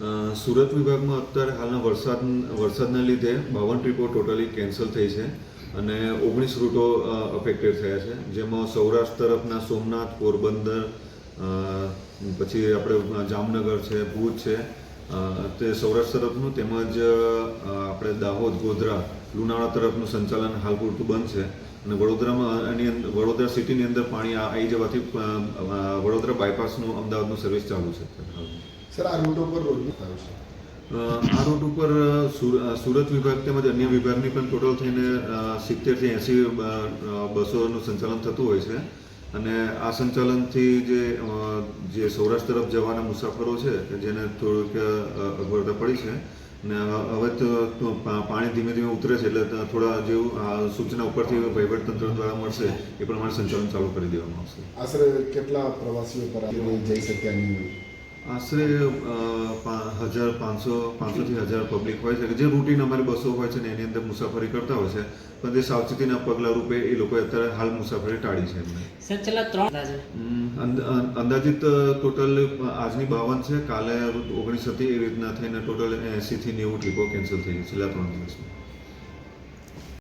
સુરત વિભાગમાં અત્યારે હાલના વરસાદના લીધે 52 ટ્રીપો ટોટલી કેન્સલ થઈ છે અને 19 રૂટો અફેક્ટેડ થયા છે, જેમાં સૌરાષ્ટ્ર તરફના સોમનાથ, પોરબંદર, પછી આપણે જામનગર છે, ભુજ છે, તે સૌરાષ્ટ્ર તરફનું, તેમજ આપણે દાહોદ, ગોધરા, લુણાવાડા તરફનું સંચાલન હાલ પૂરતું બંધ છે અને વડોદરા સિટીની અંદર પાણી આવી જવાથી વડોદરા બાયપાસનું અમદાવાદનું સર્વિસ ચાલુ છે. સર, આ રૂટ ઉપર રોજનું થયું છે? આ રૂટ ઉપર સુરત વિભાગ તેમજ અન્ય વિભાગની પણ ટોટલ થઈને 70થી 80 બસોનું સંચાલન થતું હોય છે અને આ સંચાલનથી જે સૌરાષ્ટ્ર તરફ જવાના મુસાફરો છે જેને થોડુંક અગવડતા પડી છે અને હવે તો પાણી ધીમે ધીમે ઉતરે છે, એટલે થોડા જેવું સૂચના ઉપરથી વહીવટતંત્ર દ્વારા મળશે એ પ્રમાણે સંચાલન ચાલુ કરી દેવામાં આવશે. આશરે કેટલા પ્રવાસીઓ પર જઈ શક્યા નહીં? આશરે 500થી 1000 પબ્લિક હોય છે કે જે રૂટીન અમારી બસો હોય છે ને એની અંદર મુસાફરી કરતા હોય છે, પણ તે સાવચેતીના પગલા રૂપે એ લોકોએ અત્યારે હાલ મુસાફરી ટાળી છે. સર, છેલ્લા 3 અંદાજિત ટોટલ આજની 52 છે, કાલે 19 હતી, એ રીતના થઈને ટોટલ 80થી 90 ટ્રીપો કેન્સલ થઈ ગઈ છેલ્લા 3 દિવસમાં.